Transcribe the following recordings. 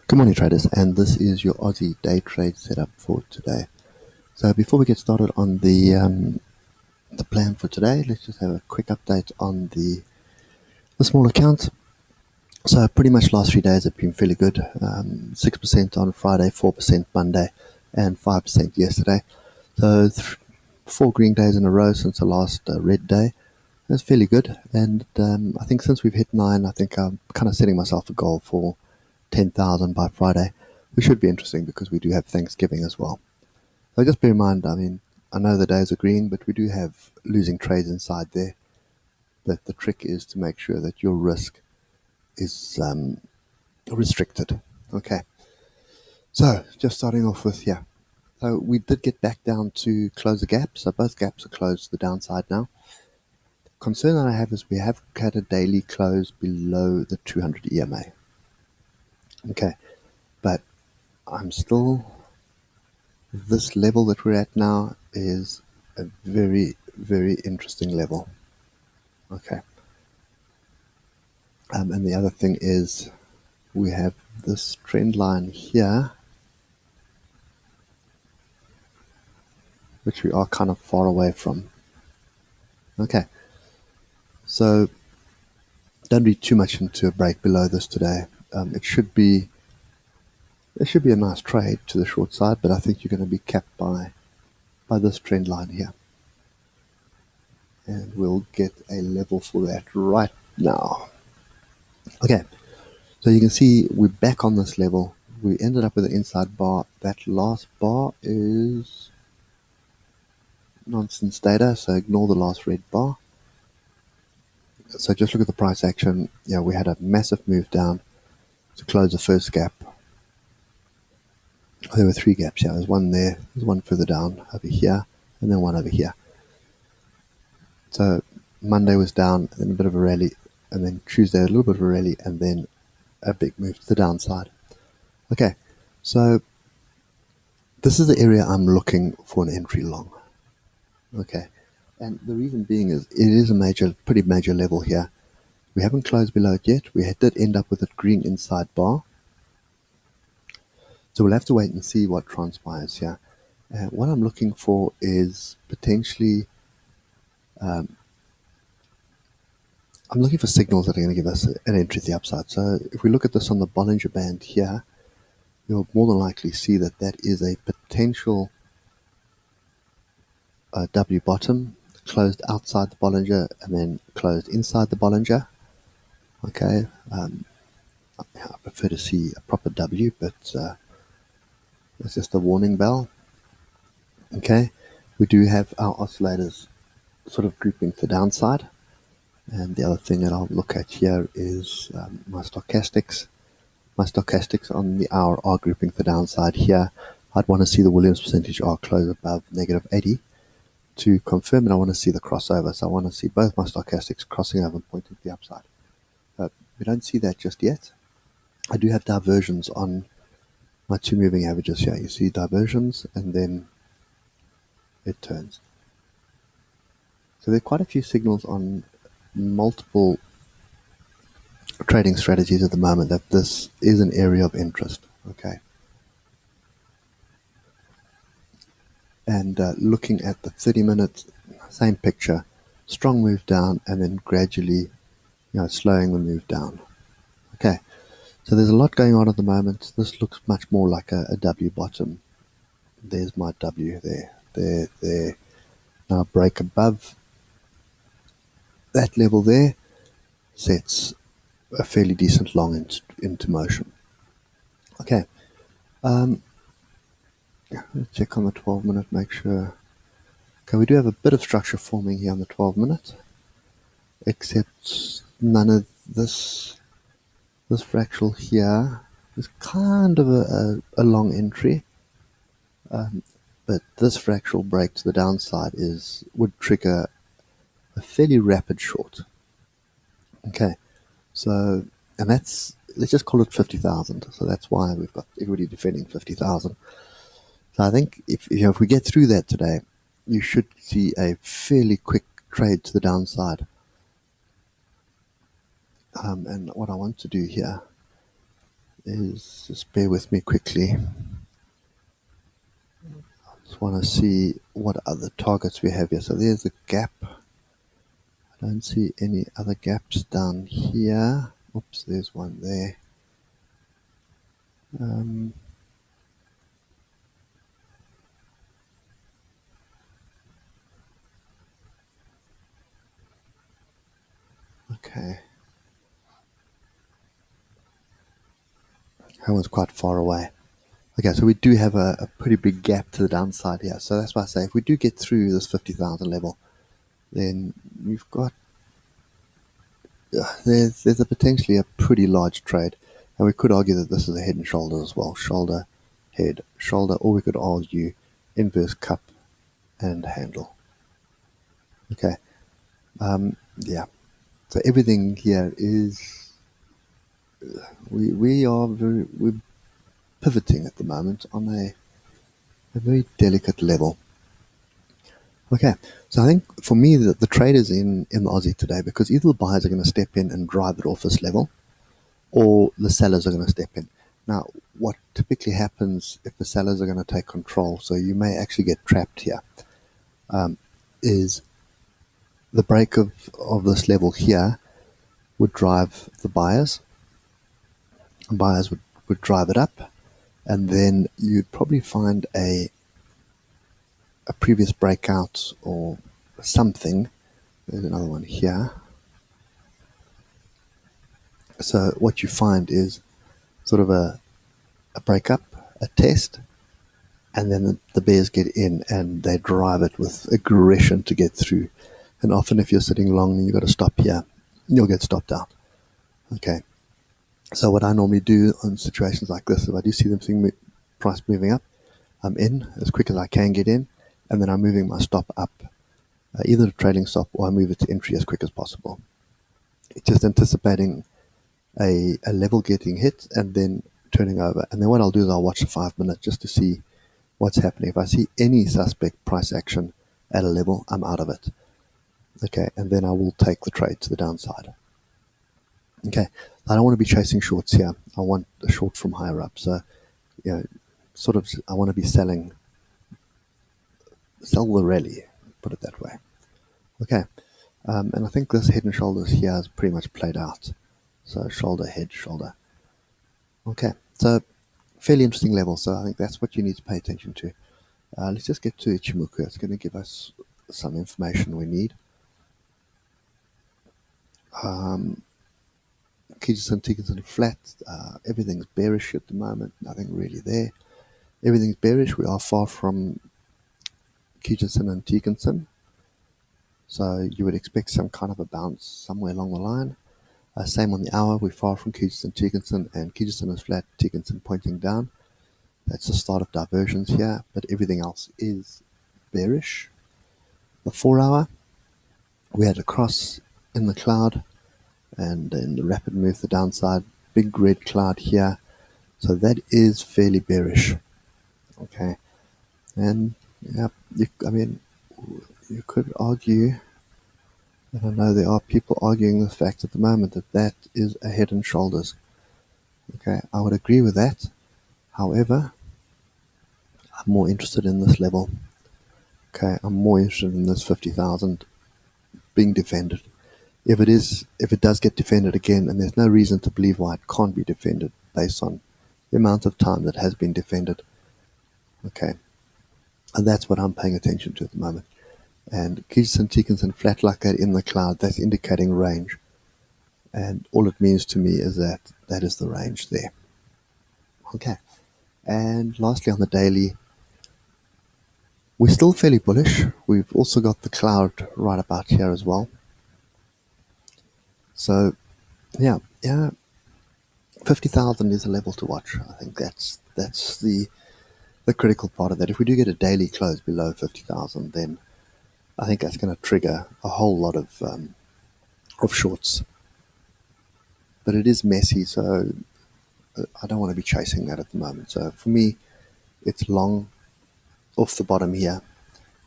Good morning, traders, and this is your Aussie day trade setup for today. So before we get started on the plan for today, let's just have a quick update on the small account. So pretty much last 3 days have been fairly good. 6% on Friday, 4% Monday, and 5% yesterday. So 4 green days in a row since the last red day. That's fairly good. And I think since we've hit 9, I think I'm kind of setting myself a goal for 10,000 by Friday, which should be interesting because we do have Thanksgiving as well. So just bear in mind, I know the days are green, but we do have losing trades inside there. But the trick is to make sure that your risk is restricted. Okay. So just starting off with, So we did get back down to close the gap. So both gaps are closed to the downside now. The concern that I have is we have had a daily close below the 200 EMA. Okay. But I'm still, this level that we're at now is a very, very interesting level. Okay. And the other thing is we have this trend line here, which we are kind of far away from. Okay. So don't read too much into a break below this today. It should be a nice trade to the short side, but I think you're going to be capped by this trend line here. And we'll get a level for that right now. Okay, so you can see we're back on this level. We ended up with an inside bar. That last bar is nonsense data, so ignore the last red bar. So just look at the price action. Yeah, we had a massive move down to close the first gap. There were 3 gaps here. There's one there, there's one further down over here, and then one over here. So Monday was down, then a bit of a rally, and then Tuesday a little bit of a rally, and then a big move to the downside. Okay, so this is the area I'm looking for an entry long. Okay, and the reason being is it is a pretty major level here. We haven't closed below it yet. We did end up with a green inside bar. So we'll have to wait and see what transpires here. What I'm looking for is potentially, I'm looking for signals that are going to give us an entry to the upside. So if we look at this on the Bollinger Band here, you'll more than likely see that that is a potential W bottom, closed outside the Bollinger and then closed inside the Bollinger. Okay, I prefer to see a proper W, but it's just a warning bell. Okay, we do have our oscillators sort of grouping to the downside. And the other thing that I'll look at here is my stochastics. My stochastics on the hour are grouping to the downside here. I'd want to see the Williams percentage R close above -80 to confirm, and I want to see the crossover. So I want to see both my stochastics crossing over and pointing to the upside. We don't see that just yet. I do have diversions on my 2 moving averages here. You see diversions, and then it turns. So there are quite a few signals on multiple trading strategies at the moment that this is an area of interest. Okay. And looking at the 30-minute, same picture, strong move down and then gradually, slowing the move down. Okay, so there's a lot going on at the moment. This looks much more like a W bottom. There's my W there. Now break above that level there sets a fairly decent long into motion. Okay, let's check on the 12-minute, make sure. Okay, we do have a bit of structure forming here on the 12-minute, except none of this fractal here is kind of a long entry, but this fractal break to the downside would trigger a fairly rapid short. Okay, so, and let's just call it 50,000. So that's why we've got equity defending 50,000. So I think if we get through that today, you should see a fairly quick trade to the downside. And what I want to do here is, just bear with me quickly. Just want to see what other targets we have here. So there's a gap. I don't see any other gaps down here. Oops, there's one there. Okay. That one's quite far away. Okay, so we do have a pretty big gap to the downside here. So that's why I say if we do get through this 50,000 level, then we've got there's a potentially a pretty large trade, and we could argue that this is a head and shoulder as well. Shoulder, head, shoulder, or we could argue inverse cup and handle. Okay, yeah. So everything here is we're pivoting at the moment on a very delicate level. Okay, so I think for me the traders in the Aussie today, because either the buyers are going to step in and drive it off this level, or the sellers are going to step in. Now, what typically happens if the sellers are going to take control, so you may actually get trapped here, is the break of this level here would drive the buyers. The buyers would drive it up, and then you'd probably find a previous breakout or something. There's another one here. So what you find is sort of a breakup, a test, and then the bears get in and they drive it with aggression to get through. And often if you're sitting long and you've got to stop here, you'll get stopped out. Okay. So what I normally do in situations like this, if I do see them seeing price moving up, I'm in as quick as I can get in, and then I'm moving my stop up, either a trailing stop or I move it to entry as quick as possible. It's just anticipating a level getting hit and then turning over. And then what I'll do is I'll watch the 5 minutes just to see what's happening. If I see any suspect price action at a level, I'm out of it. Okay, and then I will take the trade to the downside. Okay, I don't want to be chasing shorts here. I want a short from higher up. So, you know, sort of, I want to be sell the rally, put it that way. Okay, and I think this head and shoulders here is pretty much played out. So shoulder, head, shoulder. Okay, so fairly interesting level. So I think that's what you need to pay attention to. Let's just get to Ichimoku. It's going to give us some information we need. Kijisen, Tikisen flat. Everything's bearish at the moment. Nothing really there. Everything's bearish. We are far from Kijisen and Tikisen. So you would expect some kind of a bounce somewhere along the line. Same on the hour. We're far from Kijisen, Tikisen, and Kijisen is flat, Tikisen pointing down. That's the start of diversions here, but everything else is bearish. The 4 hour, we had a cross in the cloud, and then the rapid move to the downside, big red cloud here. So that is fairly bearish. Okay, and yeah, you could argue, and I know there are people arguing the fact at the moment that that is a head and shoulders. Okay, I would agree with that. However, I'm more interested in this level. Okay, I'm more interested in this 50,000 being defended. If it does get defended again, and there's no reason to believe why it can't be defended based on the amount of time that has been defended. Okay, and that's what I'm paying attention to at the moment. And Kijisen, Tikisen flat like that in the cloud, that's indicating range. And all it means to me is that that is the range there. Okay, and lastly on the daily, we're still fairly bullish. We've also got the cloud right about here as well. So, yeah, 50,000 is a level to watch. I think that's the critical part of that. If we do get a daily close below 50,000, then I think that's going to trigger a whole lot of shorts. But it is messy, so I don't want to be chasing that at the moment. So for me, it's long off the bottom here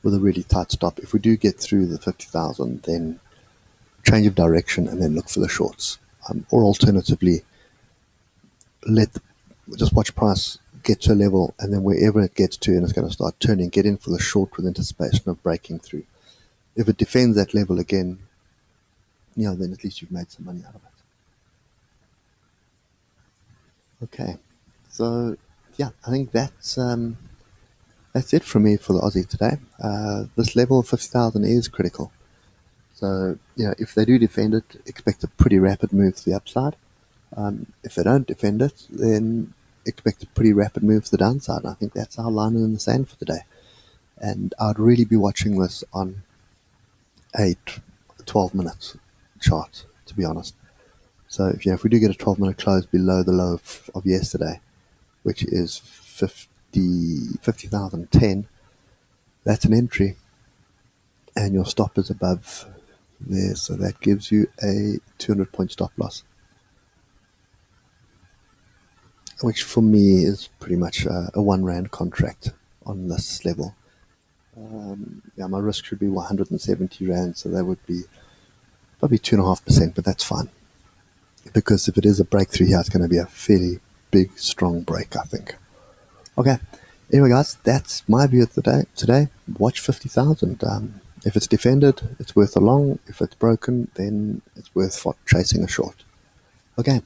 with a really tight stop. If we do get through the 50,000, then change of direction and then look for the shorts. Or alternatively, let just watch price get to a level, and then wherever it gets to, and it's going to start turning, get in for the short with anticipation of breaking through. If it defends that level again, then at least you've made some money out of it. Okay, so yeah, I think that's it from me for the Aussie today. This level of 50,000 is critical. So if they do defend it, expect a pretty rapid move to the upside. If they don't defend it, then expect a pretty rapid move to the downside. And I think that's our line in the sand for today. And I'd really be watching this on a 12-minute chart, to be honest. So if we do get a 12-minute close below the low of yesterday, which is 50,010, that's an entry, and your stop is above there, so that gives you a 200-point stop loss, which for me is pretty much a £1 contract on this level. My risk should be 170 Rand, so that would be probably 2.5%, but that's fine. Because if it is a breakthrough here, it's going to be a fairly big, strong break, I think. Okay. Anyway, guys, that's my view of the day today. Watch 50,000. If it's defended, it's worth a long. If it's broken, then it's worth chasing a short. Okay.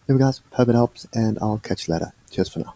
Anyway, guys, hope it helps, and I'll catch you later. Cheers for now.